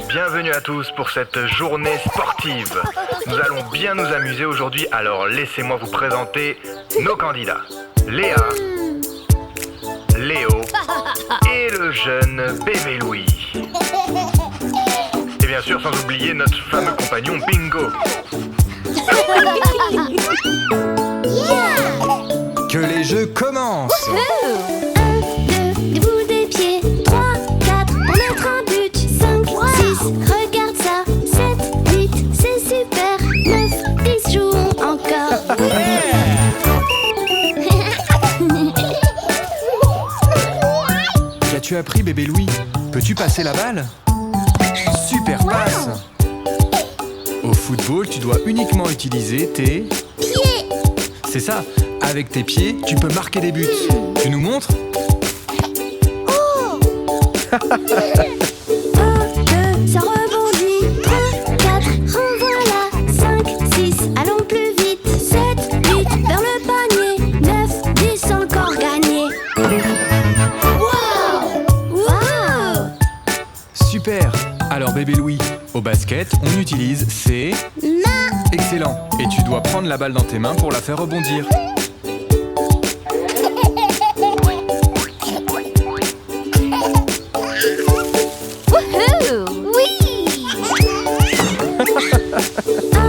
Bienvenue à tous pour cette journée sportive. Nous allons bien nous amuser aujourd'hui, alors laissez-moi vous présenter nos candidats. Léa, Léo et le jeune bébé Louis. Et bien sûr, sans oublier notre fameux compagnon Bingo. Que les jeux commencent! 1, 2, debout des pieds. 3, 4, pour mettre un but. 5, 6, regarde ça. 7, 8, c'est super. 9, 10, jouons encore. Qu'as-tu appris, bébé Louis? Peux-tu passer la balle? Super passe! Au football, tu dois uniquement utiliser tes... Pieds. C'est ça, avec tes pieds, tu peux marquer des buts. Tu nous montres? Oh. 1, 2, ça rebondit. 3, 4, renvoie-la. 5, 6, allons plus vite. 7, 8, vers le panier. 9, 10, encore gagné. Wow. Super! Alors bébé Louis, au basket, on utilise ses... Main. Excellent! Et tu dois prendre la balle dans tes mains pour la faire rebondir. Wouhou. Oui. 1,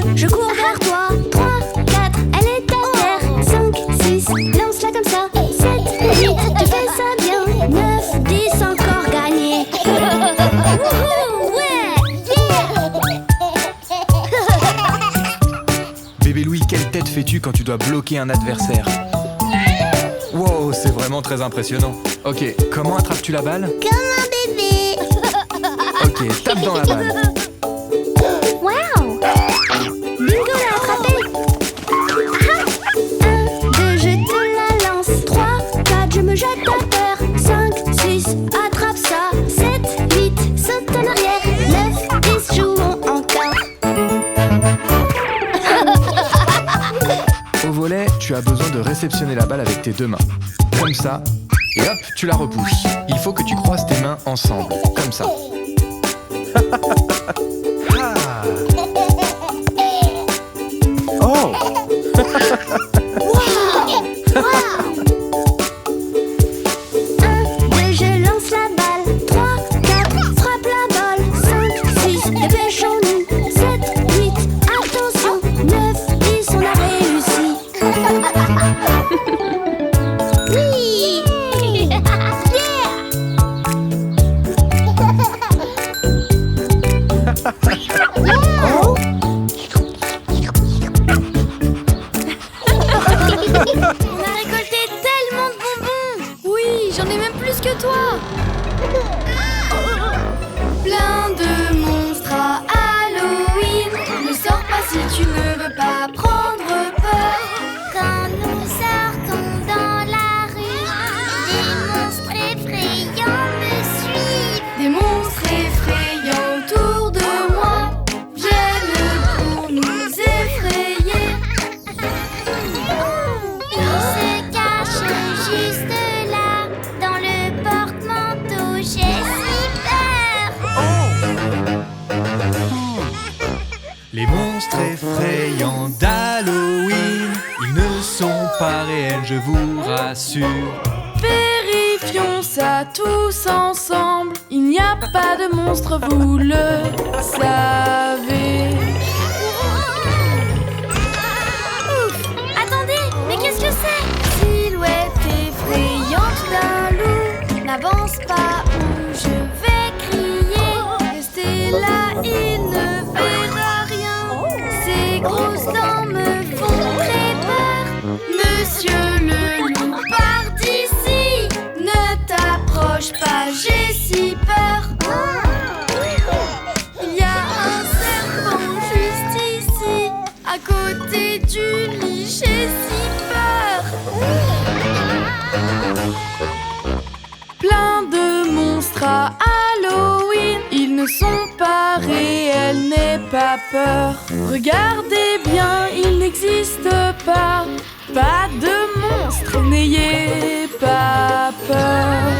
2, je cours vers toi. 3, 4, elle est à terre. 5, 6, lance-la comme ça. 7, 8, tu fais ça bien. 9, 10, encore gagné. Wouhou. Ouais. Bébé Louis, quelle tête fais-tu quand tu dois bloquer un adversaire? Wow, c'est vraiment très impressionnant. Ok, comment attrapes-tu la balle? Comme un bébé. Ok, tape dans la balle. Wow. Bingo l'a attrapé. 1, 2, je te la lance. 3, 4, je me jette à terre. 5, 6, attrape ça. 7, 8, saute en arrière. 9, 10, jouons encore. Au volley, tu as besoin de réceptionner la balle avec tes deux mains. Comme ça. Et hop, tu la repousses. Il faut que tu croises tes mains ensemble. Comme ça. Ah. Oh. Wow. 1, 2, je lance la balle. 3, 4, frappe la balle. 5, 6, dépêchons-nous. 7, 8, attention. 9, 10, on a réussi. Oui. Oh. On a récolté tellement de bonbons. Oui, j'en ai même plus que toi. Plein de monstres à Halloween. Ne sors pas si tu ne veux pas prendre peur. Quand nous sortons dans la rue, des monstres effrayants me suivent. Des monstres effrayants autour de moi viennent pour nous effrayer. Ils se cachent juste là, dans le porte-manteau. J'ai si peur. Les monstres effrayants d'Halloween, ils ne sont pas réels, je vous rassure. Vérifions ça tous ensemble. Il n'y a pas de monstre, vous le savez. Ouf. Attendez, mais qu'est-ce que c'est? Silhouette effrayante d'un loup, n'avance pas ou je vais crier. Restez là, il ne verra rien. Ses grosses dents me font très peur. Monsieur le loup, pars d'ici. Ne t'approche pas, j'ai si peur. Il y a un serpent juste ici, à côté du lit, j'ai si peur. Plein de monstres à Halloween, ils ne sont pas réels, n'aie pas peur. Regardez bien, il n'existe pas de monstres, n'ayez pas peur.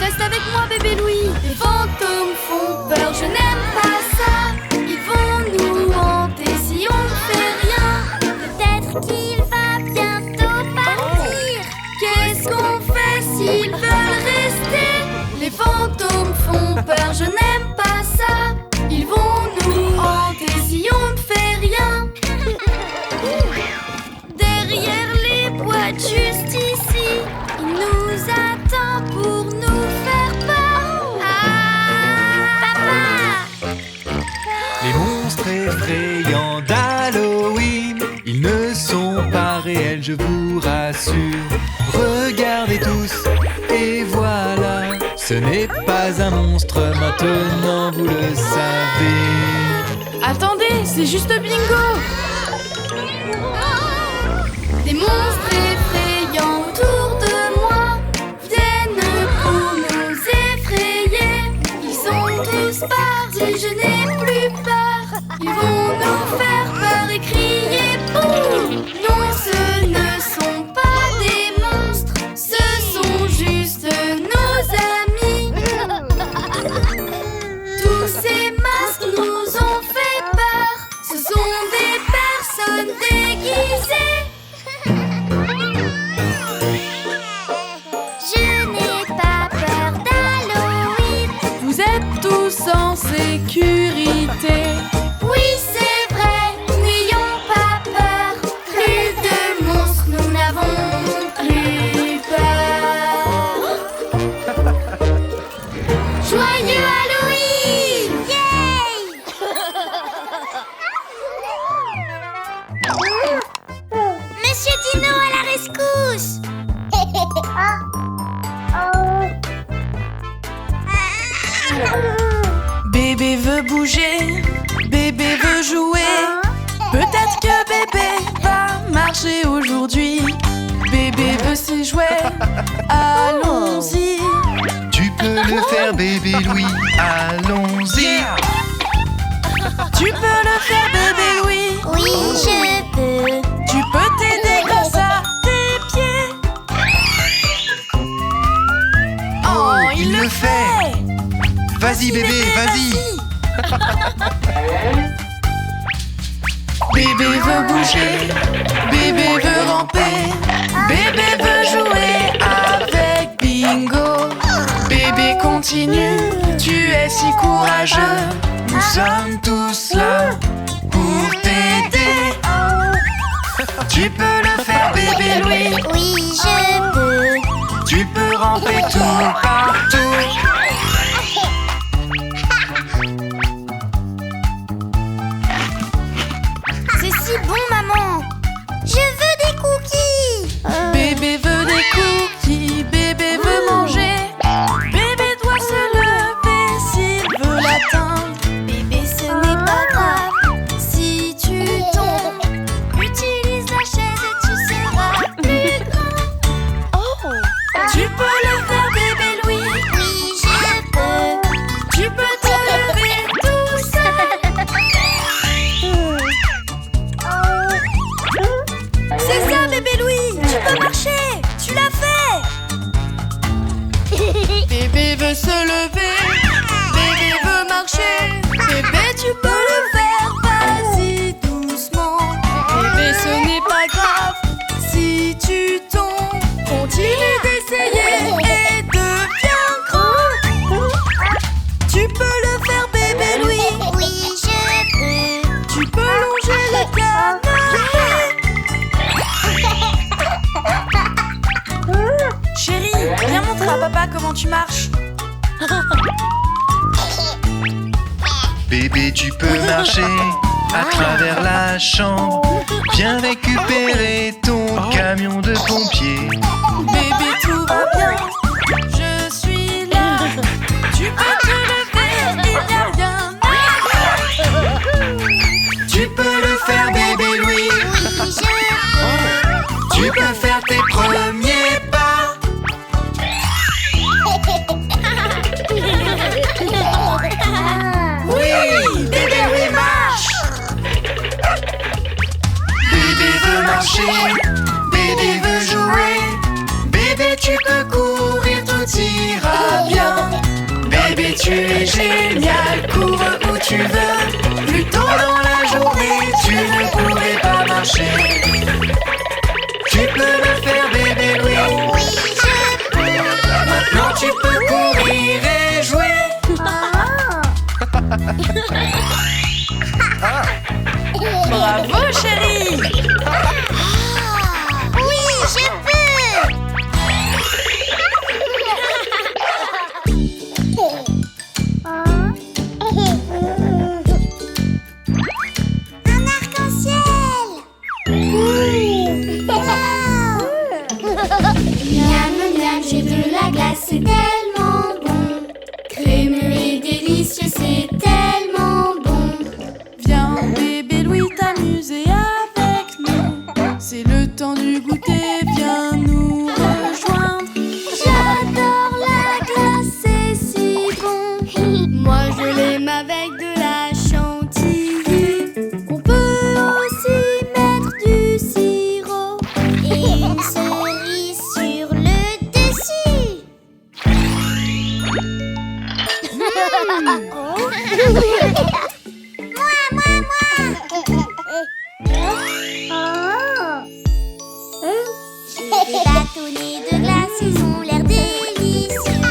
Reste avec moi, bébé Louis. Les fantômes font peur, je n'aime pas ça. Ils vont nous hanter si on ne fait rien. Peut-être qu'il va bientôt partir. Qu'est-ce qu'on fait s'ils veulent rester? Les fantômes font peur, je n'aime pas ça. Ils vont nous hanter si on ne fait rien. Derrière les boîtes juste ici, il nous attend pour nous faire peur. Ah, papa! Les monstres effrayants d'Halloween, ils ne sont pas réels, je vous rassure. Regardez tous, et voilà, ce n'est pas un monstre, maintenant vous le savez. Attendez, c'est juste bingo! Des monstres effrayants autour de moi viennent pour nous effrayer. Ils sont tous partis, je n'ai plus peur. Ils vont nous faire peur et crier boum! Non, ce ne sont pas des monstres, ce sont juste nos amis. Tous ces masques nous ont fait peur. Ce sont des personnes déguisées. Je n'ai pas peur d'Halloween. Vous êtes tous en sécurité. Oui, c'est vrai, n'ayons pas peur. Plus de monstres, nous n'avons plus peur. Joyeux Halloween! Yay! Monsieur Dino à la rescousse! Bébé veut bouger, bébé veut jouer. Peut-être que bébé va marcher aujourd'hui. Bébé veut ses jouets, allons-y. Tu peux le faire, bébé Louis, allons-y. Tu peux le faire, bébé Louis. Oui, je peux. Tu peux t'aider grâce à tes pieds. Oh, il le fait. Vas-y bébé, vas-y. Bébé veut bouger, bébé veut ramper, bébé veut jouer avec bingo. Bébé continue, tu es si courageux. Nous sommes tous là pour t'aider. Tu peux le faire bébé Louis. Oui, je peux. Tu peux ramper tout partout. C'est si bon, maman. Je veux des cookies. Bébé veut des cookies, bébé veut manger. Bébé doit se lever s'il veut l'atteindre. Bébé, ce n'est pas grave. Si tu tombes, Utilise la chaise et tu seras plus grand. tu peux le faire, bébé Louis. Oui, je peux. Tu peux te lever tout seul. C'est ça, bébé Louis. Tu peux marcher. Tu l'as fait. Bébé veut se lever. Bébé veut marcher. Bébé, tu peux le faire. Vas-y doucement. Bébé, ce n'est pas grave. Si tu tombes, continue d'essayer et deviens grand. Tu peux le faire, bébé Louis. Oui, je peux. Tu peux longer le canapé. Chérie, viens montrer à papa comment tu marches. Bébé, tu peux marcher à travers la chambre. Viens récupérer ton camion de pompiers. Bébé, tout va bien. Je suis là. Tu peux te lever, il n'y a rien à faire. Tu peux le faire, bébé Louis. Oui, je peux. Tu peux faire tes premiers pas. Oui, bébé Louis marche. Bébé veut marcher, bébé veut jouer. Bébé, tu peux courir, tout ira bien. tu es génial, cours où tu veux. Plus tôt dans la journée, tu ne pourrais pas marcher. Tu peux le faire, bébé Louis. Oui, je peux. Maintenant tu peux courir et jouer. Bravo, chérie! Oui, je peux. Un arc-en-ciel. Miam, miam, j'ai de la glace, c'est tellement bon. Crémeux et délicieux, c'est tellement bon. Viens, bébé Louis, t'amuser avec nous. C'est le temps du goûter, viens nous rejoindre. J'adore la glace, c'est si bon. Moi je l'aime avec de la chantilly. On peut aussi mettre du sirop et une cerise sur le dessus. Des bâtonnets de glace, ils ont l'air délicieux.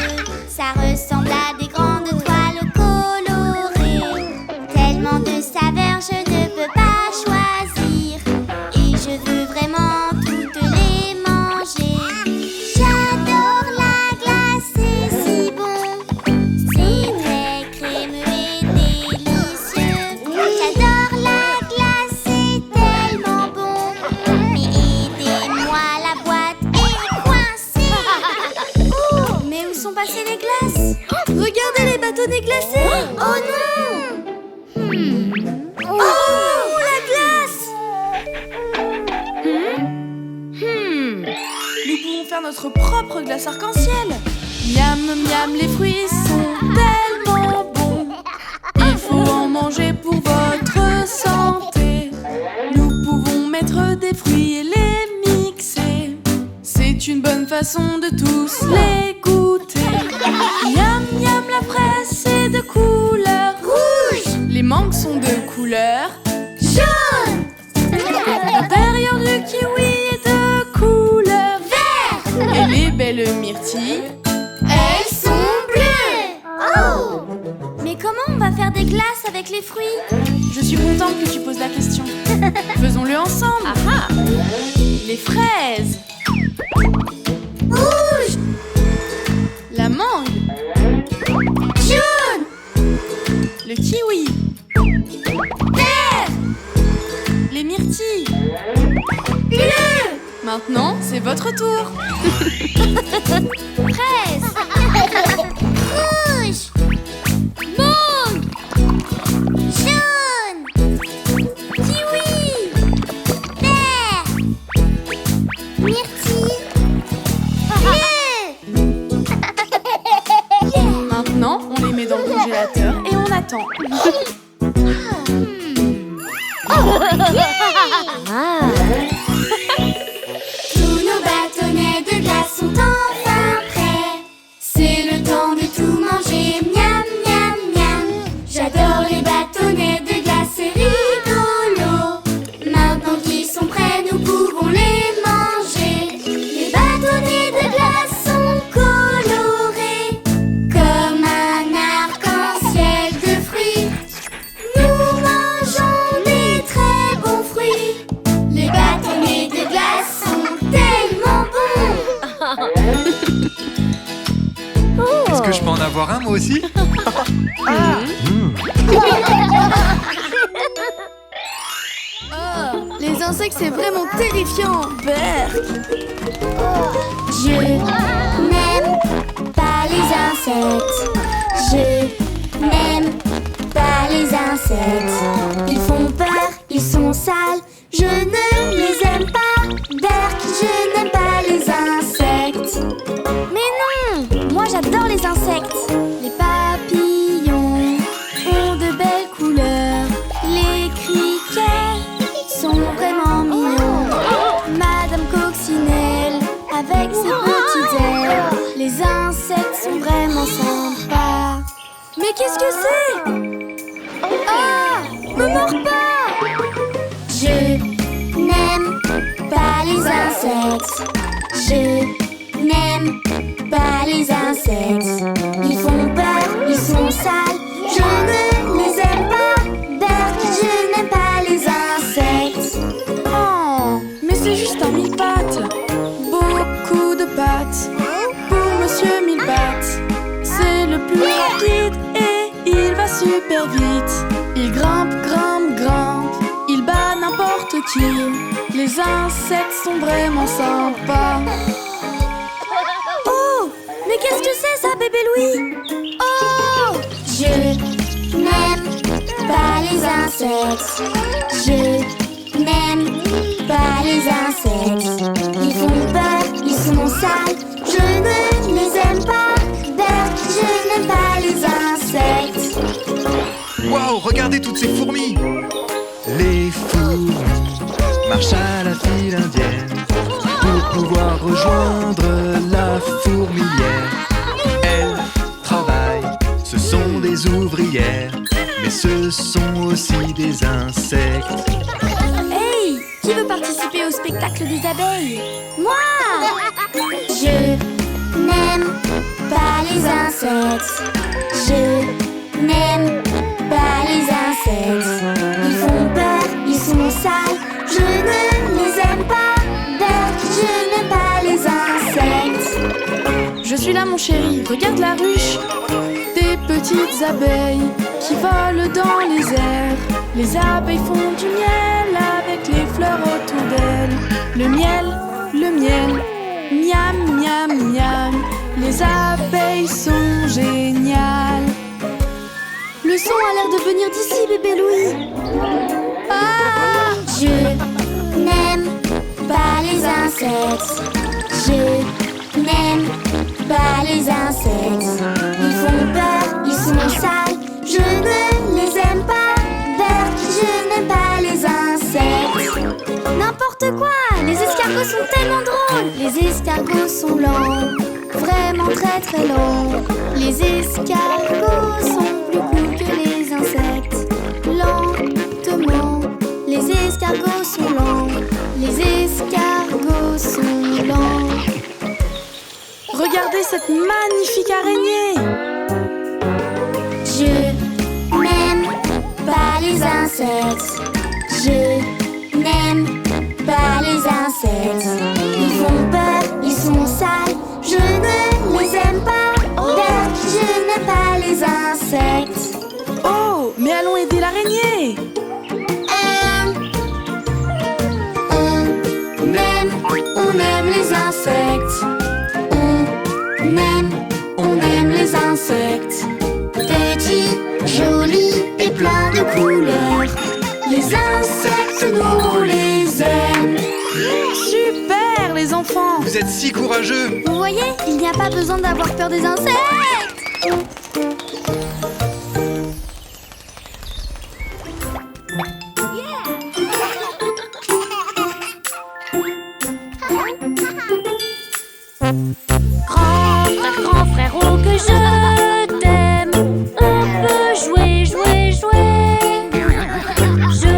Ça ressemble à des grandes toiles colorées. Tellement de saveurs, je ne peux pas choisir. Et je veux vraiment toutes les manger. J'adore la glace, c'est si bon. C'est vrai, crémeux et délicieux. J'adore la glace, c'est tellement bon. Mais aidez-moi, la boîte est coincée. Oh, mais où sont passées les glaces? Regardez les bâtonnets glacés! Oh non! Oh, la glace! Nous pouvons faire notre propre glace arc-en-ciel. Miam, miam, les fruits sont tellement bons. Il faut en manger pour votre santé. Nous pouvons mettre des fruits et les mixer. C'est une bonne façon de tous les goûter. Miam, miam, la fraise est de couleur rouge. Les mangues sont de couleur Jaune! l'intérieur du kiwi est de couleur vert. Et les belles myrtilles, Elles sont bleues! Oh! mais comment on va faire des glaces avec les fruits? Je suis contente que tu poses la question. Faisons-le ensemble. Les fraises, Rouge! la mangue, Jaune! le kiwi, Vert! les myrtilles. Bleu! Maintenant, c'est votre tour. Fraise! Rouge! Mangue! Jaune! Kiwi! Vert! Myrtille! Bleu! Maintenant, on les met dans le congélateur et on attend. Tous nos bâtonnets de glace sont enfin prêts. C'est le temps de tout manger. Miam, miam, miam. J'adore les bâtonnets de glace, c'est rigolo. Maintenant qu'ils sont prêts, nous pouvons les manger. Les bâtonnets de glace sont colorés comme un arc-en-ciel de fruits. Nous mangeons des très bons fruits. Les bâtonnets de glace sont tellement bons. Est-ce que je peux en avoir un moi aussi? Les insectes, c'est vraiment terrifiant. Berk. Je n'aime pas les insectes. Je n'aime pas les insectes. Ils font peur, ils sont sales. Je ne les aime pas. Berk, je n'aime pas les insectes. Mais non, moi j'adore les insectes. Les papillons ont de belles couleurs. Les criquets sont vraiment mignons. Madame Coccinelle avec ses petites ailes. Les insectes sont vraiment sympas. Mais qu'est-ce que c'est? Ah! Me mords pas! Je n'aime pas les insectes. Je n'aime pas les insectes. Ils font peur, ils sont sales. Je ne les aime pas. Berk, je n'aime pas les insectes. Oh, mais c'est juste un mille-pattes. Beaucoup de pattes pour Monsieur Mille-Pattes. C'est le plus rapide et il va super vite. Il grimpe, grimpe, grimpe. Il bat n'importe qui. Les insectes sont vraiment sympas. Oh, mais qu'est-ce que c'est ça, bébé Louis? Oh! Je n'aime pas les insectes. Je n'aime pas les insectes. Ils font peur, ils sont sales. Je ne les aime pas. Berk, je n'aime pas les insectes. Waouh, regardez toutes ces fourmis! Les fourmis marchent à la file indienne pour pouvoir rejoindre la fourmilière. Elles travaillent, ce sont des ouvrières, mais ce sont aussi des insectes. Hey, qui veut participer au spectacle des abeilles? Moi! Je n'aime pas les insectes. Je n'aime pas les insectes. Ils font peur, ils sont sales. Je ne les aime pas. Berk, je n'aime pas les insectes. Je suis là, mon chéri, regarde la ruche. Des petites abeilles qui volent dans les airs. Les abeilles font du miel avec les fleurs autour d'elles. Le miel, miam, miam, miam. Les abeilles sont géniales. Le son a l'air de venir d'ici, bébé Louis. Ah! Je n'aime pas les insectes. Je n'aime pas les insectes. Ils font peur, ils sont sales. Je ne les aime pas. Berk, je n'aime pas les insectes. N'importe quoi! Les escargots sont tellement drôles! Les escargots sont lents, vraiment très très lents. Les escargots sont plus cool que les insectes. Lentement, les escargots sont lents. Les escargots sont lents. Regardez cette magnifique araignée! Je n'aime pas les insectes. Je n'aime pas les insectes. Ils font peur, ils sont sales. Je ne les aime pas. Berk, je n'aime pas les insectes. Oh, mais allons aider l'araignée! On aime les insectes. On aime les insectes. Petits, jolis et pleins de couleurs. Les insectes, nous les aime. Super, les enfants! Vous êtes si courageux! Vous voyez, il n'y a pas besoin d'avoir peur des insectes! Grand frère, oh que je t'aime. On peut jouer, jouer, jouer. Je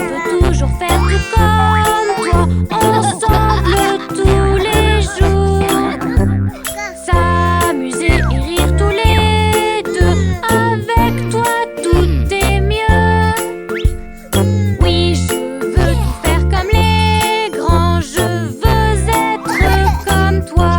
veux toujours faire tout comme toi. Ensemble tous les jours. S'amuser et rire tous les deux. Avec toi tout est mieux. Oui, je veux tout faire comme les grands. Je veux être comme toi.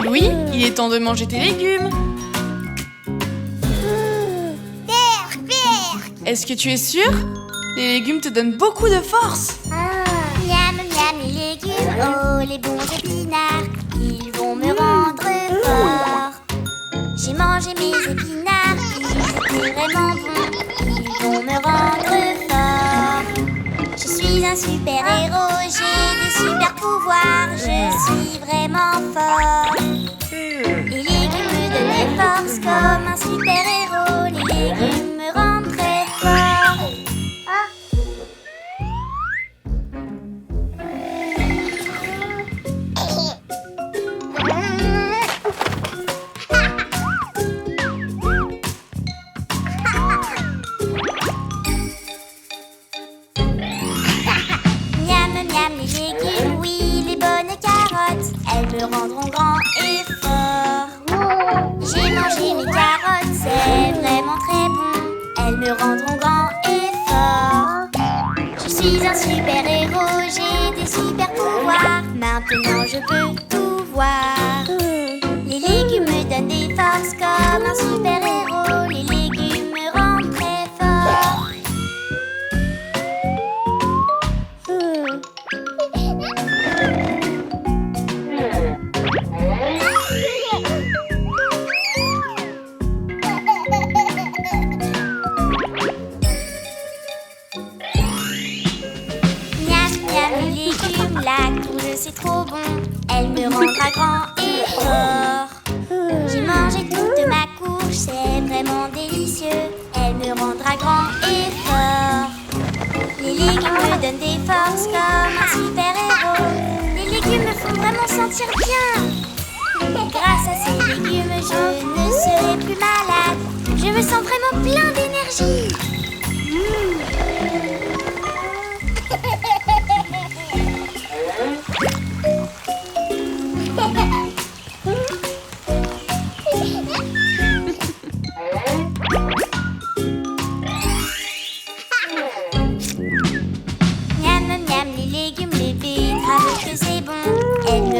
Louis, il est temps de manger tes légumes. Est-ce que tu es sûr? Les légumes te donnent beaucoup de force. Miam, miam, les légumes, oh les bons épinards, ils vont me rendre fort. J'ai mangé mes épinards, ils étaient vraiment bons, ils vont me rendre fort. Je suis un super héros, j'ai des super pouvoirs, je suis vraiment fort. Les légumes me donnent des forces comme un super héros, les légumes me rendent très fort. Elles me rendront grand et fort. J'ai mangé mes carottes, c'est vraiment très bon. Elles me rendront grand et fort. Je suis un super héros, j'ai des super pouvoirs. Maintenant je peux tout voir. Les légumes me donnent des forces comme un super héros. Les légumes me rendent très fort. La courge c'est trop bon, elle me rendra grand et fort. J'ai mangé toute ma courge, c'est vraiment délicieux. Elle me rendra grand et fort. Les légumes me donnent des forces comme un super héros. Les légumes me font vraiment sentir bien. Grâce à ces légumes, je ne serai plus malade. Je me sens vraiment plein d'énergie.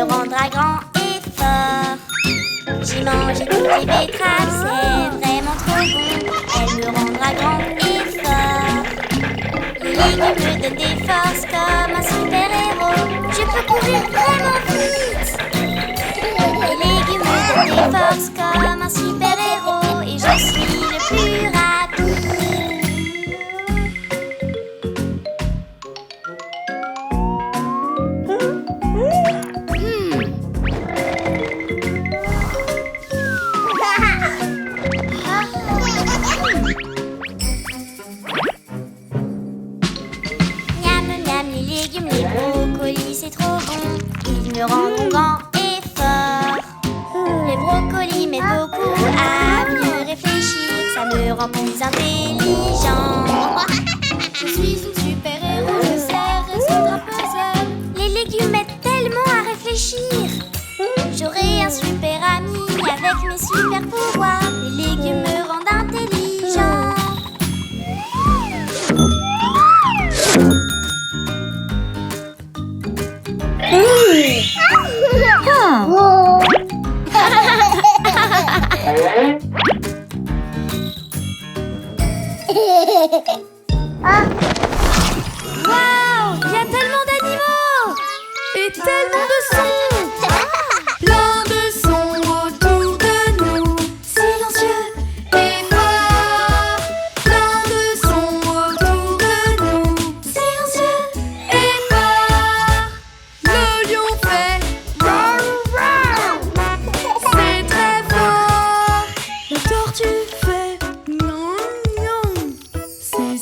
Rendra grand et fort. J'ai mangé toutes les betteraves, c'est vraiment trop bon. Elle me rendra grand et fort. Les légumes me donnent des forces comme un super héros. Je peux courir vraiment vite. Les légumes me donnent des forces comme un super héros. Et je suis le plus rapide. C'est trop bon, ils me rendront grand et fort. Les brocolis m'aident beaucoup à mieux réfléchir, ça me rend plus intelligent. Je suis une super héros, je sais résoudre un puzzle. Les légumes m'aident tellement à réfléchir. J'aurai un super ami avec mes super pouvoirs. Les légumes me rendent intelligent. Waouh, il y a tellement d'animaux et tellement de sons. Plein de sons autour de nous, silencieux et forts. Plein de sons autour de nous, silencieux et forts. Le lion fait roar roar, c'est très fort. La tortue fait non non, c'est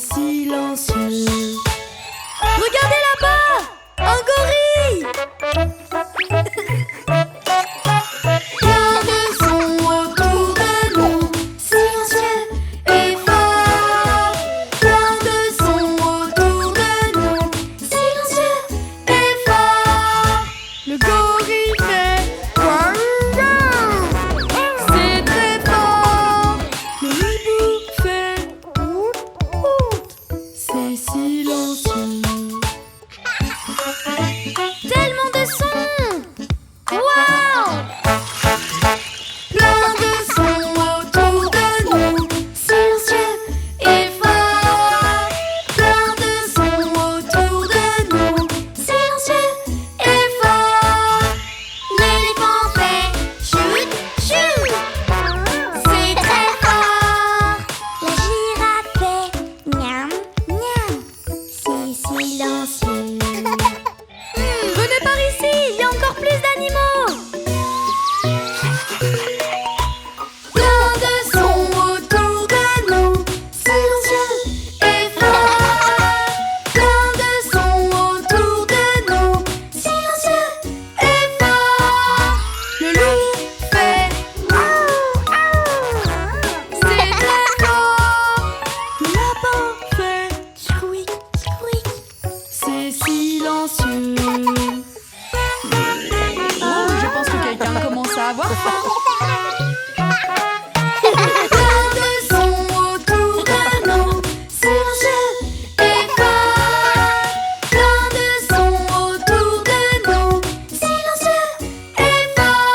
avoir faim. Plein de sons autour de nous, silencieux et fort. Plein de sons autour de nous, silencieux et fort.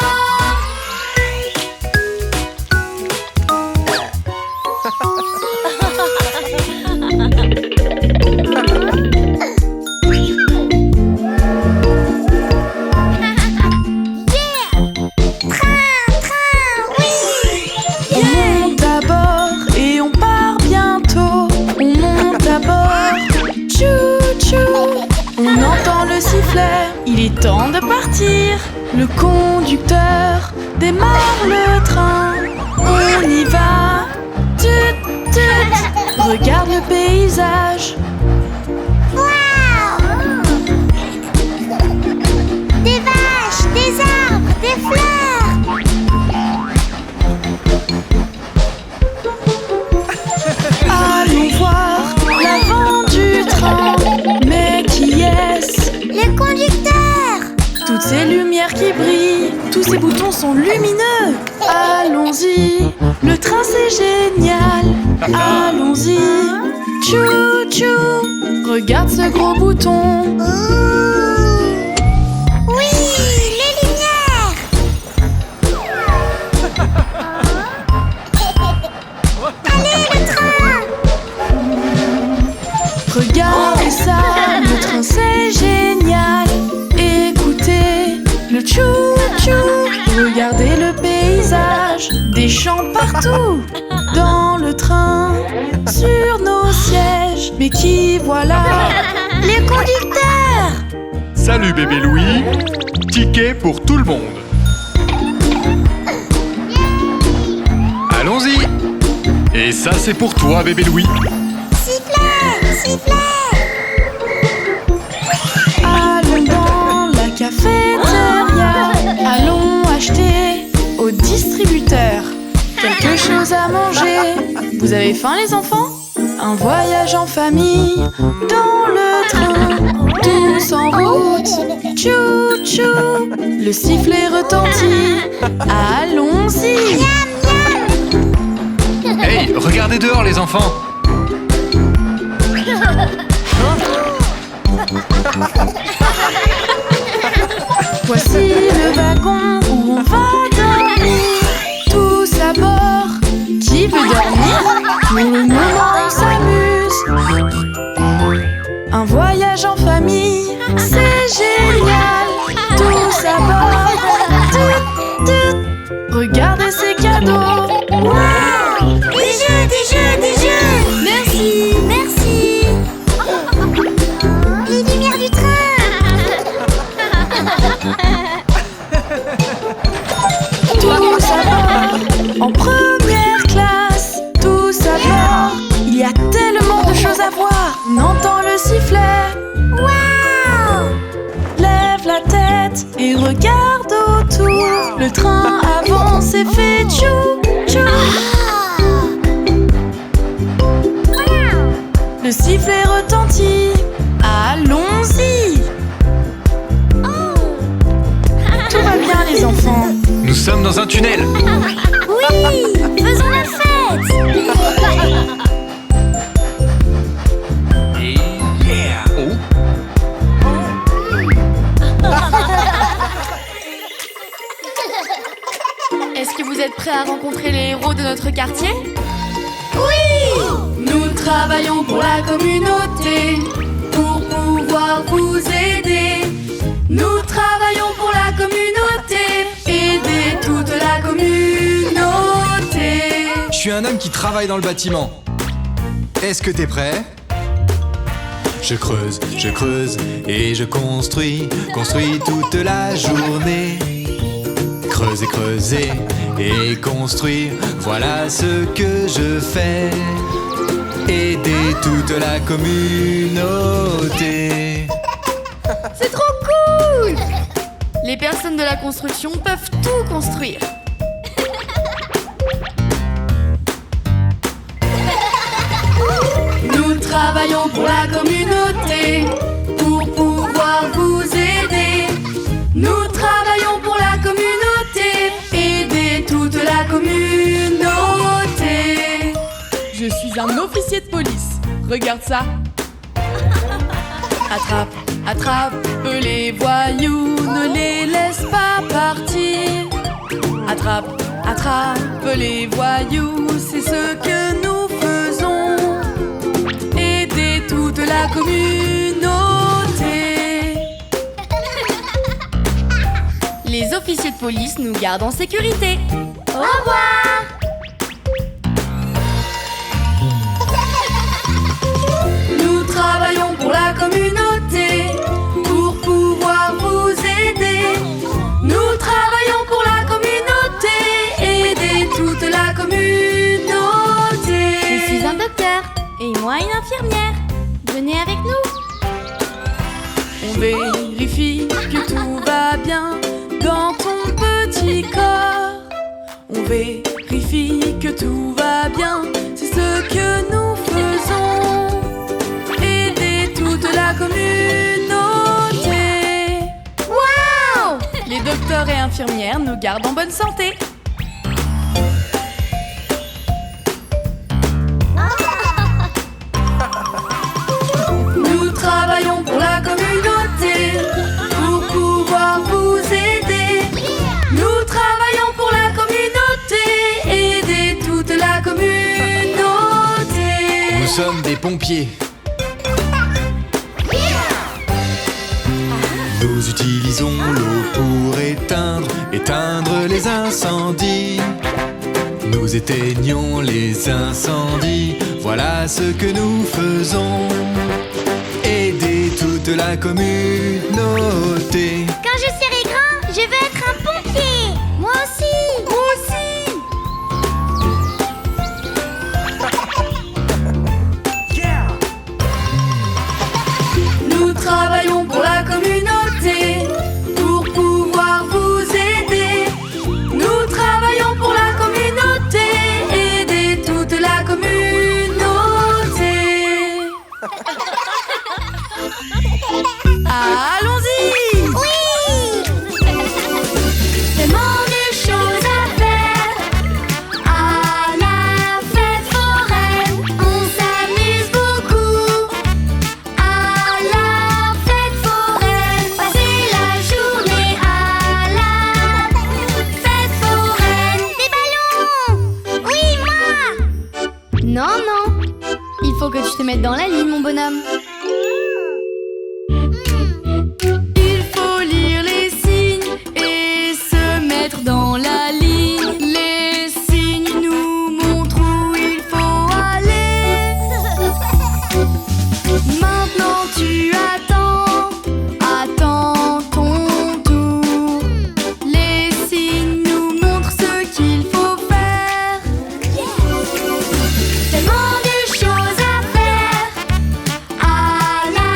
On monte à bord et on part bientôt. On monte à bord, tchou-tchou. On entend le sifflet, il est temps de partir. Le conducteur démarre le train. On y va, tut-tut. Regarde le paysage. Des vaches, des arbres, des fleurs. Allons voir l'avant du train. Mais qui est-ce? Le conducteur. Toutes ces lumières qui brillent, tous ces boutons sont lumineux. Allons-y, le train c'est génial. Allons-y, tchou-tchou. Regarde ce gros bouton. Oui, les lumières. Allez, le train. Regardez ça, le train c'est génial. Écoutez le tchou-tchou. Regardez le paysage, des champs partout. Dans le train, sur nos sièges. Mais qui voilà? Le conducteur. Salut bébé Louis, ticket pour tout le monde. Allons-y. Et ça c'est pour toi bébé Louis. Sifflet, sifflet. Allons dans la cafétéria. Allons acheter au distributeur quelque chose à manger. Vous avez faim les enfants? Un voyage en famille dans le train. Tous en route, tchou-tchou. Le sifflet retentit. Allons-y. Hey, regardez dehors les enfants. Voici le wagon où on va dormir. Tous à bord. Qui veut dormir? Pour le moment on s'amuse. Un voyage en famille, c'est génial. Tous à bord. Tout, tout. Regardez ces cadeaux. Wow, des jeux, des jeux, des jeux. Merci. Merci. Les lumières du train. Tous à bord, en première classe. Tous à bord, il y a tellement de choses à voir. On entend le sifflet. Wow. Lève la tête et regarde autour. Le train avance et fait tchou, tchou. Le sifflet retentit. Allons-y. Tout va bien les enfants. Nous sommes dans un tunnel. Oui, faisons la fête. Oh. Est-ce que vous êtes prêts à rencontrer les héros de notre quartier? Oui! Nous travaillons pour la communauté, pour pouvoir vous aider. Nous travaillons pour la communauté, aider toute la communauté. Je suis un homme qui travaille dans le bâtiment. Est-ce que t'es prêt? Je creuse et je construis toute la journée. Creuser et construire, voilà ce que je fais. Aider toute la communauté. C'est trop cool! Les personnes de la construction peuvent tout construire. Nous travaillons pour la communauté, pour pouvoir vous aider. Nous travaillons pour la communauté, suis un officier de police. Regarde ça. Attrape, attrape les voyous, ne les laisse pas partir. Attrape, attrape les voyous, c'est ce que nous faisons. Aider toute la communauté. Les officiers de police nous gardent en sécurité. Au revoir. Nous travaillons pour la communauté, pour pouvoir vous aider. Nous travaillons pour la communauté, aider toute la communauté. Je suis un docteur et moi une infirmière. Venez avec nous. On vérifie que tout va bien dans ton petit corps. On vérifie que tout va bien, c'est ce que nous faisons. Aider toute la communauté. Waouh! Les docteurs et infirmières nous gardent en bonne santé. Nous travaillons pour la communauté, pour pouvoir vous aider. Nous travaillons pour la communauté, aider toute la communauté. Nous sommes des pompiers. Nous utilisons l'eau pour éteindre les incendies. Nous éteignons les incendies, voilà ce que nous faisons. Aider toute la communauté. Quand je serai grand, je veux être un pompier. Moi aussi. Moi aussi. Nous travaillons pour la communauté, pour pouvoir vous aider. Nous travaillons pour la communauté, aider toute la communauté. Allons-y! Oui. Tellement de choses à faire. À la fête foraine, on s'amuse beaucoup. À la fête foraine, passer la journée à la fête foraine. Des ballons. Oui, moi. Non, non. Il faut que tu te mettes dans la ligne, mon bonhomme. Il faut lire les signes et se mettre dans la ligne. Les signes nous montrent où il faut aller. Maintenant tu attends ton tour. Les signes nous montrent ce qu'il faut faire. Tellement de choses à faire. À la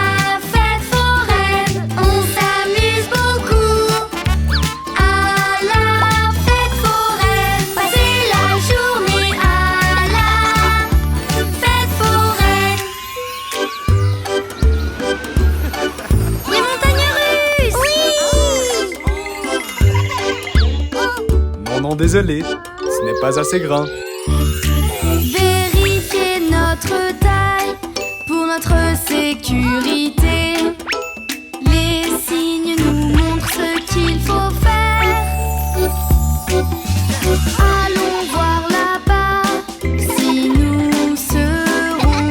fête foraine, on s'amuse beaucoup. À la fête foraine, passer la journée à la fête foraine. Les montagnes russes. Oui. Non, désolé, ce n'est pas assez grand. Vérifiez notre taille pour notre sécurité. Les signes nous montrent ce qu'il faut faire. Allons voir là-bas si nous serons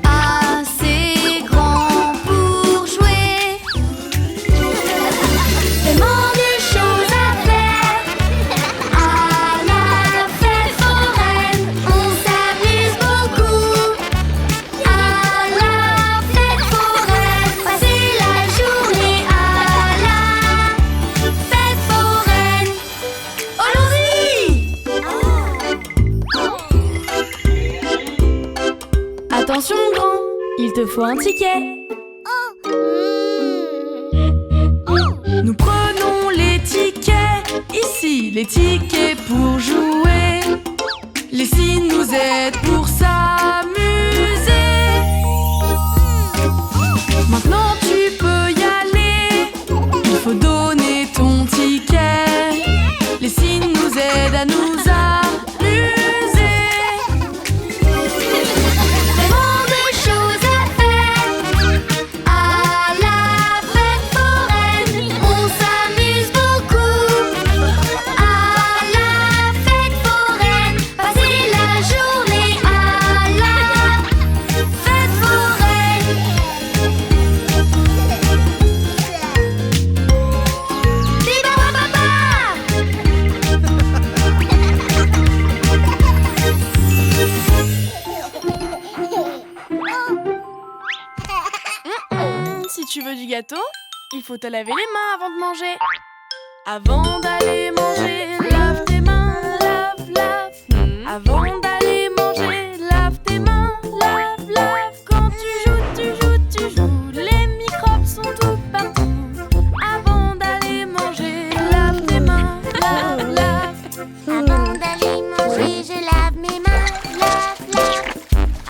assez grands pour jouer. Tellement de choses à faire. À la fête foraine, on s'amuse beaucoup. À la fête foraine, passer la journée à la fête foraine. Allons-y! Attention mon grand, il te faut un ticket. Nous prenons les tickets, ici les tickets pour jouer. Les signes nous aident pour s'amuser. Maintenant tu peux y aller, il faut donner ton ticket. Les signes nous aident à nous amuser. gâteau, il faut te laver les mains avant de manger. Avant d'aller manger, lave tes mains, lave, lave. Avant d'aller manger, lave tes mains, lave, lave. Quand tu joues, les microbes sont tout partout. Avant d'aller manger, lave tes mains, lave, lave. Avant d'aller manger, je lave mes mains, lave, lave.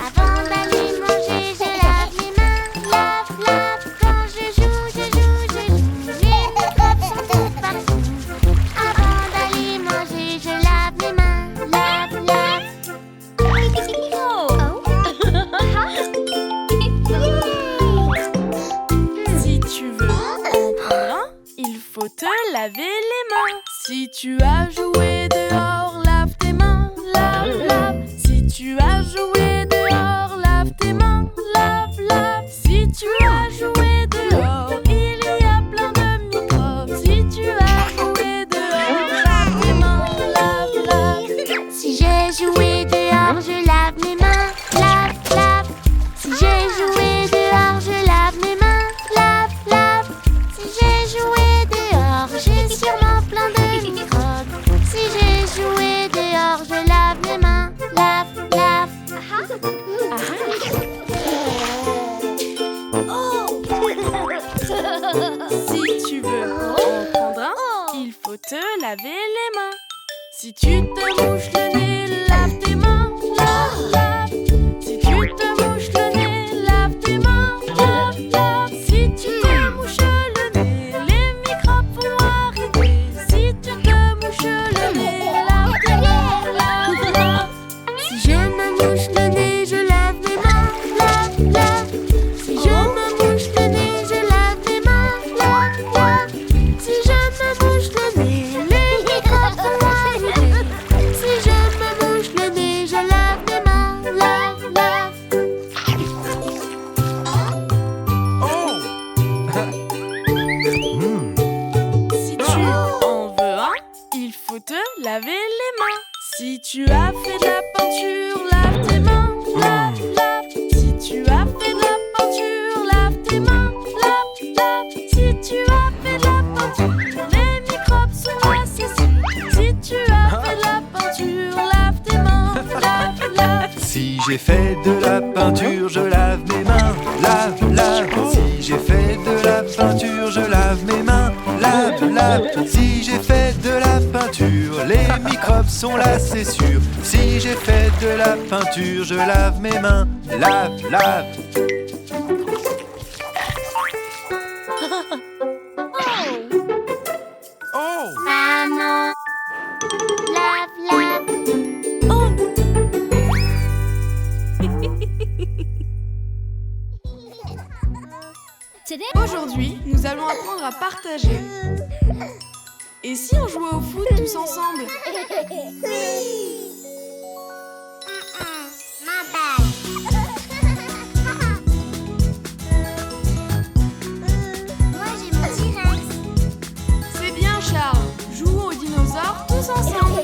Avant d'aller manger, je lave mes mains, lave, lave. Quand je joue, les microbes sont tout partout. Avant d'aller manger, je lave mes mains, lave, lave. Si tu veux en prendre un, il faut te laver les mains. Si tu as joué dehors, lave tes mains, lave, lave. Si tu as joué dehors, lave tes mains, lave, lave. Si tu as joué dehors, il y a plein de microbes. Si tu as joué dehors, lave tes mains, lave, lave. Si j'ai joué dehors, je lave mes mains, lave, lave. Si j'ai joué dehors, je lave mes mains, lave, lave. Si j'ai joué dehors, j'ai sûrement plein de microbes. Si j'ai joué dehors, je lave mes mains, lave, lave. Si tu veux en prendre un, il faut te laver les mains. Si tu te mouches le nez, lave tes mains, lave, lave. Si tu te mouches le nez, lave tes mains, lave, lave. Si tu te mouches le nez, les microbes vont arriver. Si tu te mouches le nez, lave tes mains, lave, lave. Si je me mouche le nez, je lave mes mains, lave, lave. Si je me mouche le nez, je lave mes mains, lave, lave. Si je me mouche le nez, les microbes vont arriver. Si je me mouche le nez, je lave mes mains, lave, lave. Si tu en veux un, il faut te laver les mains. Si tu as fait de la peinture, lave tes mains, lave, lave. Si tu as fait de la peinture, lave tes mains, lave, lave. Si tu as fait de la peinture, les microbes sont assez sûrs. Si tu as fait de la peinture, lave tes mains, lave, lave. Si j'ai fait de la peinture, je lave mes mains, lave, lave. Si j'ai fait de la peinture, je lave mes mains, lave, lave. Si j'ai fait de la peinture, les microbes sont là, c'est sûr. Si j'ai fait de la peinture, je lave mes mains, lave, lave. Maman, lave, lave. Aujourd'hui, nous allons apprendre à partager. Et si on jouait au foot tous ensemble? Ma balle. Moi j'ai mon T-Rex. C'est bien, Charles. Jouons aux dinosaures tous ensemble.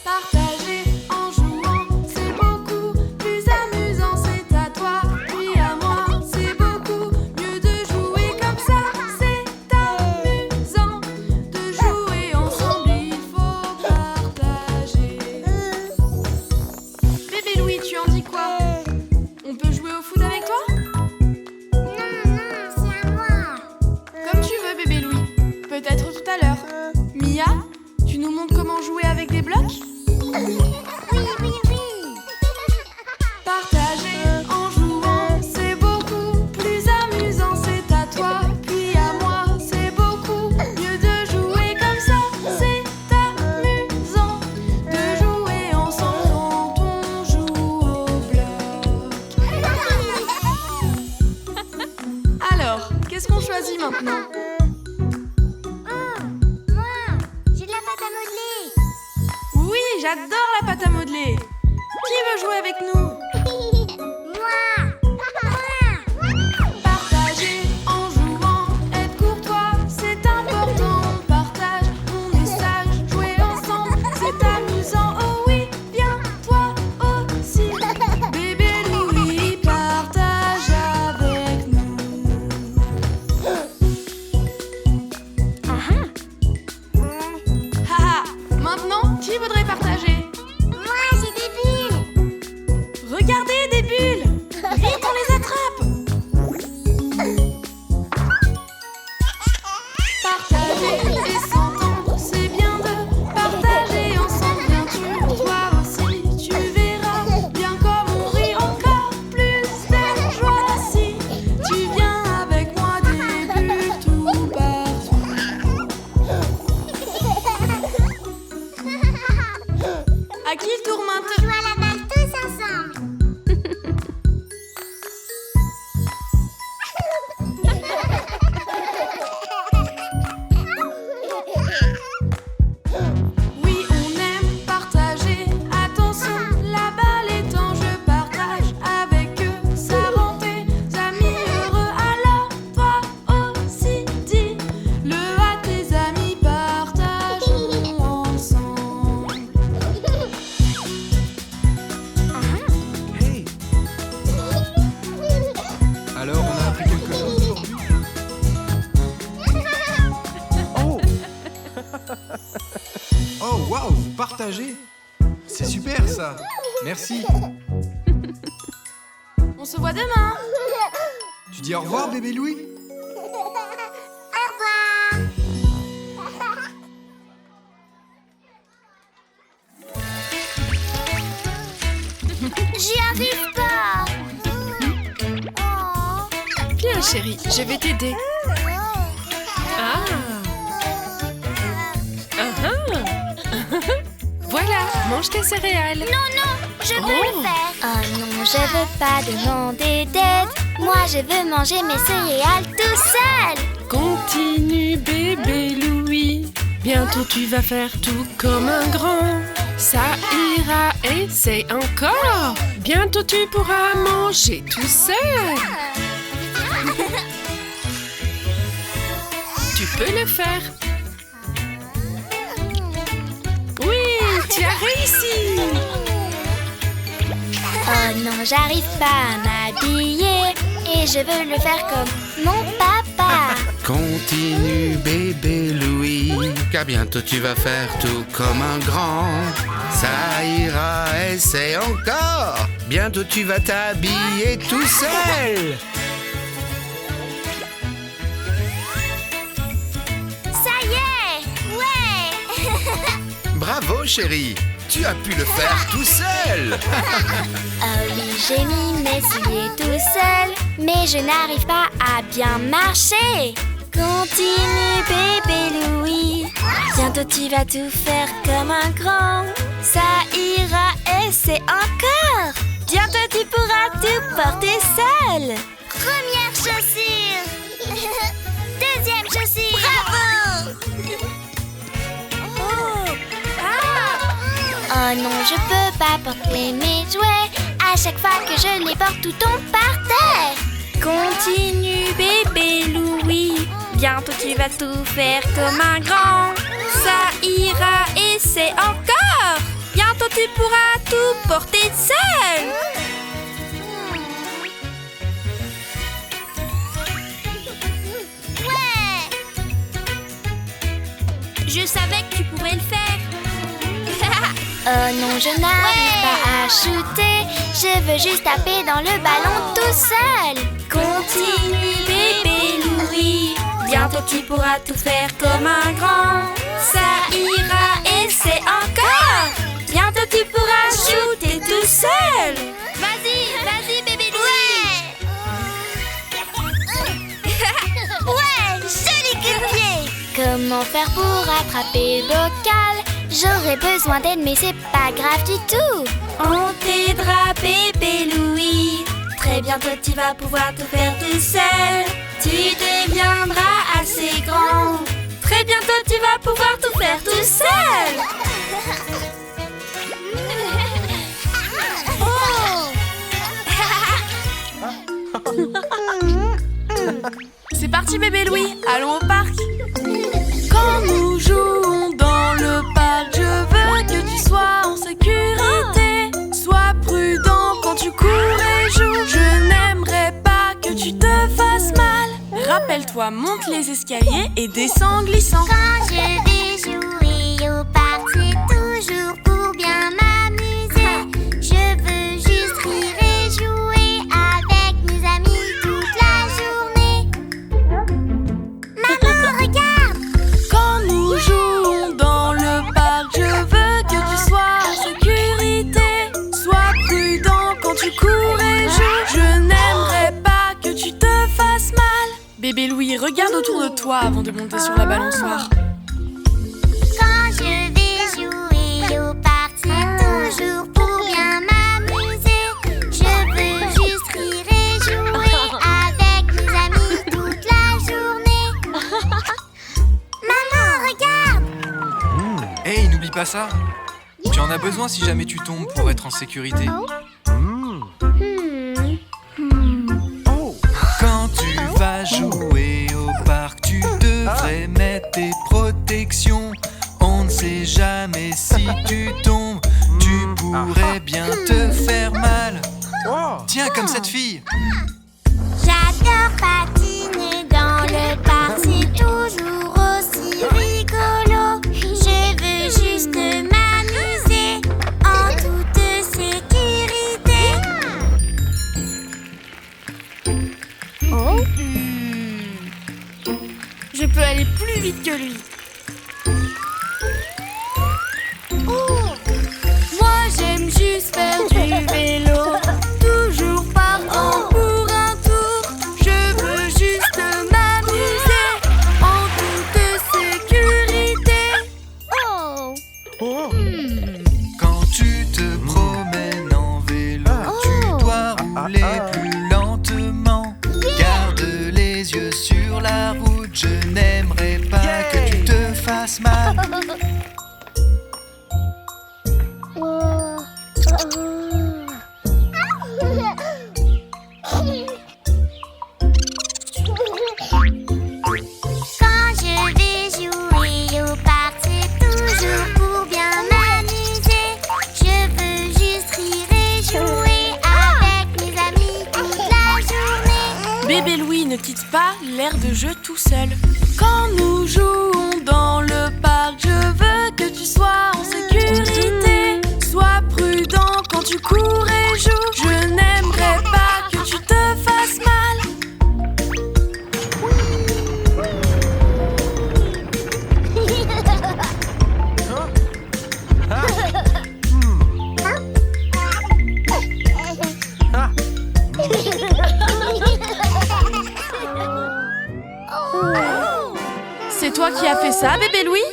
Partager en jouant, c'est beaucoup plus amusant. C'est à toi, puis à moi. C'est beaucoup mieux de jouer comme ça. C'est amusant de jouer ensemble. Il faut partager. Bébé Louis, tu en dis quoi? On peut jouer au foot avec toi? Non, c'est à moi. Comme tu veux, bébé Louis. Peut-être tout à l'heure. Mia, tu nous montres comment jouer avec des blocs? Oui. Partager en jouant, c'est beaucoup plus amusant. C'est à toi, puis à moi. C'est beaucoup mieux de jouer comme ça. C'est amusant de jouer ensemble quand on joue au bloc. Alors, qu'est-ce qu'on choisit maintenant? J'ai de la pâte à modeler. Oui, j'adore la pâte à modeler. Qui veut jouer avec nous? Moi. Partager en jouant, être courtois, c'est important. On partage, on est sage, jouer ensemble, c'est amusant. Oh oui, viens toi aussi. Bébé Louis, partage avec nous. Maintenant, qui voudrait partager? Moi, j'ai des bulles. Regardez, des bulles! Vite, on les attrape! Partager et s'entendre, c'est bien de partager ensemble. Viens-tu, toi aussi, tu verras bien comme on rit encore plus de joie si tu viens avec moi, des bulles tout partout. À qui le tour On maintenant? joue à la balle tous ensemble. Oui, on aime partager. Attention, la balle est en jeu. Partage avec eux, ça rend tes amis heureux. Alors, toi aussi, dis-le à tes amis. Partageons ensemble. Hey! Alors, on a appris quelque chose aujourd'hui? Oh! Oh, waouh! Vous partagez? C'est super ça! Merci! On se voit demain. Tu dis au revoir, bébé Louis? Au revoir. J'y arrive pas. Oh. Viens chérie, je vais t'aider. Ah. Voilà, mange tes céréales. Je veux le faire. Oh non, je veux pas demander d'aide. Moi, je veux manger mes céréales tout seul. Continue bébé Louis. Bientôt tu vas faire tout comme un grand. Ça ira, essaye encore. Bientôt tu pourras manger tout seul. Tu peux le faire. Oui, tu as réussi. Oh non, j'arrive pas à m'habiller. Et je veux le faire comme mon papa. Continue bébé Louis, car bientôt tu vas faire tout comme un grand. Ça ira, essaye encore. Bientôt tu vas t'habiller tout seul. Ça y est. Ouais. Bravo chérie, tu as pu le faire tout seul. Oh oui, j'ai mis mes souliers tout seul, mais je n'arrive pas à bien marcher. Continue bébé Louis, bientôt tu vas tout faire comme un grand. Ça ira, essaie encore. Bientôt tu pourras tout porter seul. Première chaussure. Deuxième chaussure. Bravo. Oh non, je peux pas porter mes jouets. À chaque fois que je les porte, tout tombe par terre. Continue bébé Louis, bientôt tu vas tout faire comme un grand. Ça ira, essaie encore. Bientôt tu pourras tout porter seul. Ouais. Je savais que tu pourrais le faire. Oh non, je n'arrive pas à shooter. Je veux juste taper dans le ballon tout seul. Continue bébé Louis, bientôt tu pourras tout faire comme un grand. Ça ira, essaie encore. Bientôt tu pourras shooter tout seul. Vas-y bébé Louis. Ouais, joli coup de pied. Comment faire pour attraper le bocal? J'aurais besoin d'aide, mais c'est pas grave du tout. On t'aidera, bébé Louis. Très bientôt, tu vas pouvoir tout faire tout seul. Tu deviendras assez grand. Très bientôt, tu vas pouvoir tout faire tout seul. C'est parti bébé Louis, allons au parc. Quand nous jouons dans le parc, je veux que tu sois en sécurité. Sois prudent quand tu cours et joues. Je n'aimerais pas que tu te fasses mal. Rappelle-toi, monte les escaliers et descends en glissant. Quand je vais jouer au parc, c'est Bébé Louis, regarde autour de toi avant de monter sur la balançoire. Quand je vais jouer au parc, c'est toujours pour bien m'amuser. Je veux juste rire et jouer avec mes amis toute la journée. Maman, regarde! Hey, n'oublie pas ça. Tu en as besoin si jamais tu tombes pour être en sécurité. Quand tu vas jouer au parc, tu devrais mettre tes protections. On ne sait jamais si tu tombes, tu pourrais bien te faire mal. Tiens, comme cette fille. J'adore patiner dans le parc, c'est toujours aussi rigolo. Je veux juste m'amuser en toute sécurité. Je peux aller plus vite que lui. Moi j'aime juste faire du vélo, toujours partant pour un tour. Je veux juste m'amuser en toute sécurité. Quand tu te promènes en vélo, tu dois rouler plus lentement. Garde les yeux sur la route, je n'aimerais pas que tu te fasses mal. Quand je vais jouer au parc, c'est toujours pour bien m'amuser. Je veux juste rire et jouer avec mes amis toute la journée. Bébé Louis ne quitte pas l'aire de jeu tout seul. Quand nous jouons dans le parc, je veux que tu sois en sécurité. Sois prudent quand tu cours et joues. Je n'aimerais pas que tu te fasses mal. C'est toi qui as fait ça, bébé Louis?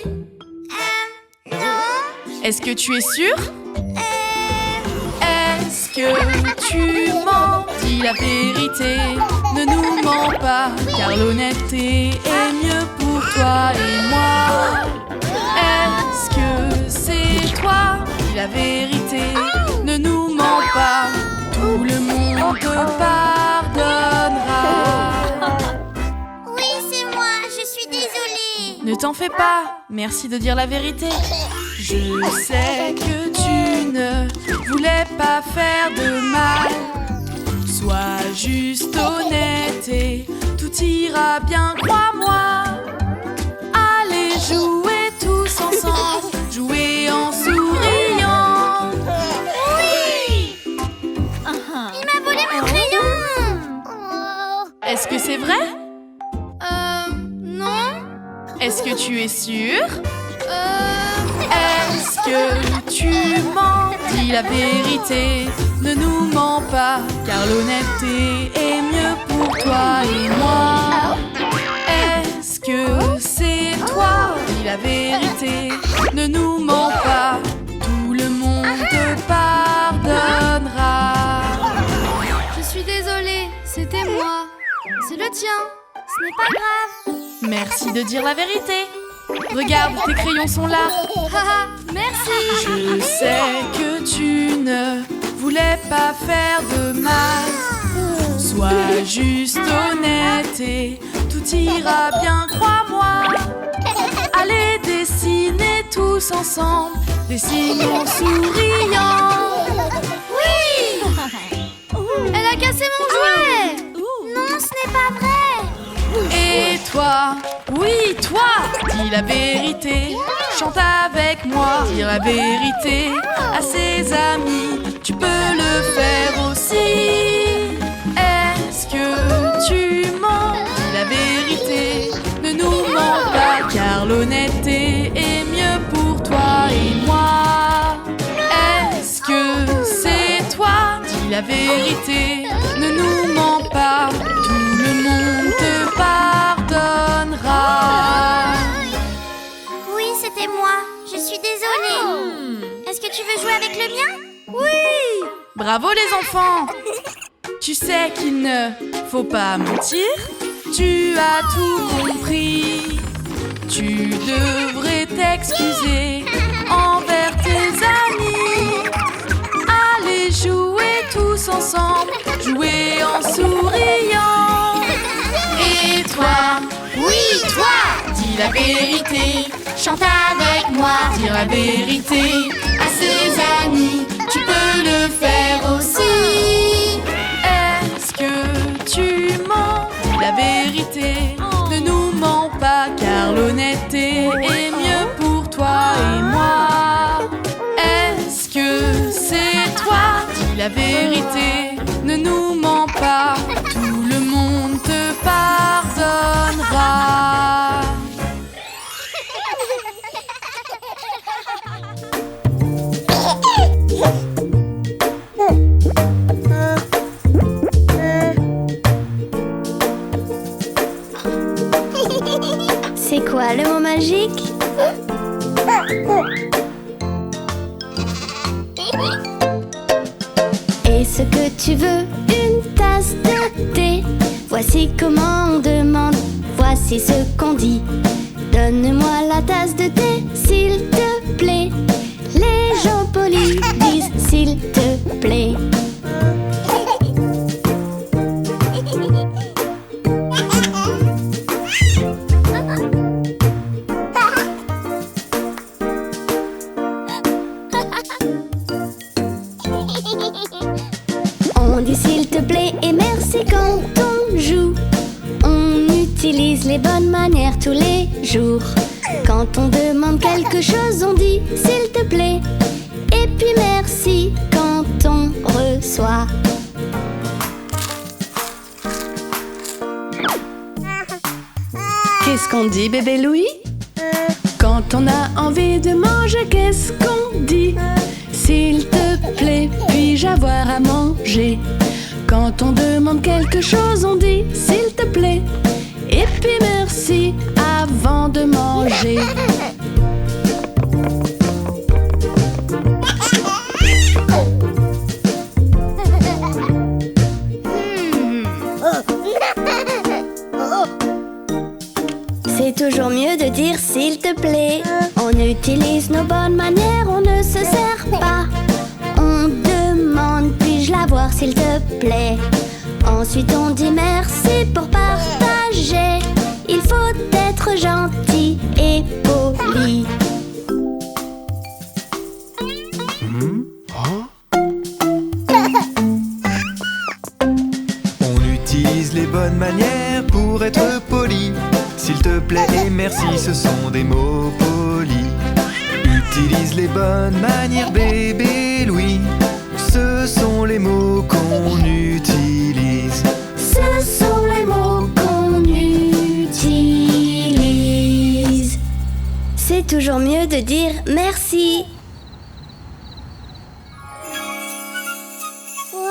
Non. Est-ce que tu es sûr? Est-ce que tu mens? Dis la vérité, ne nous mens pas, car l'honnêteté est mieux pour toi et moi. Est-ce que c'est toi? Dis la vérité, ne nous mens pas, tout le monde te pardonnera. Oui, c'est moi, je suis désolée. Ne t'en fais pas, merci de dire la vérité. Je sais que tu ne voulais pas faire de mal. Sois juste honnête et tout ira bien, crois-moi. Allez jouer tous ensemble, jouer en souriant. Oui! Il m'a volé mon crayon. Est-ce que c'est vrai? Non. Est-ce que tu es sûr? Est-ce que tu mens? Dis la vérité, ne nous mens pas, car l'honnêteté est mieux pour toi et moi. Est-ce que c'est toi? Dis la vérité, ne nous mens pas, tout le monde te pardonnera. Je suis désolée, c'était moi. C'est le tien. Ce n'est pas grave. Merci de dire la vérité. Regarde, tes crayons sont là. Haha, merci. Je sais que tu ne voulais pas faire de mal. Sois juste honnête et tout ira bien, crois-moi. Allez dessiner tous ensemble des signes en souriant. Oui. Elle a cassé mon jouet. Non, ce n'est pas vrai. Et toi, oui toi, dis la vérité. Chante avec moi, dire la vérité à ses amis. Tu peux le faire aussi. Est-ce que tu mens? Dis la vérité, ne nous mens pas, car l'honnêteté est mieux pour toi et moi. Est-ce que c'est toi? Dis la vérité, ne nous mens pas, tout le monde te parle. que tu veux jouer avec le mien? Oui! Bravo les enfants! Tu sais qu'il ne faut pas mentir. Tu as tout compris. Tu devrais t'excuser envers tes amis. Allez jouer tous ensemble, jouer en souriant. Et toi, Oui, toi! dis la vérité. Chante avec moi. Dire la vérité à ses amis, tu peux le faire aussi. Est-ce que tu mens? Dis la vérité, ne nous mens pas, car l'honnêteté est mieux pour toi et moi. Est-ce que c'est toi? Dis la vérité, ne nous mens pas, tout le monde te pardonnera. C'est quoi le mot magique? Est-ce que tu veux une tasse de thé? Voici comment on demande, voici ce qu'on dit. Donne-moi la tasse de thé, s'il te plaît. Les gens polis disent s'il te plaît. On dit s'il te plaît et merci quand on joue. On utilise les bonnes manières tous les jours. Quand on demande quelque chose, on dit s'il te plaît. Et puis merci quand on reçoit. Qu'est-ce qu'on dit, bébé Louis? Quand on a envie de manger, qu'est-ce qu'on dit? S'il te plaît, puis-je avoir à manger? Quand on demande quelque chose, on dit s'il te plaît. Et puis merci avant de manger. C'est toujours mieux de dire s'il te plaît. On utilise nos bonnes manières, on ne se sert pas. On demande puis-je l'avoir s'il te plaît. Ensuite on dit merci pour partager. Il faut être gentil et poli. On utilise les bonnes manières pour être poli. S'il te plaît et merci, ce sont des mots polis. Utilise les bonnes manières, bébé Louis. Ce sont les mots qu'on utilise. Ce sont les mots qu'on utilise. C'est toujours mieux de dire merci. Wow!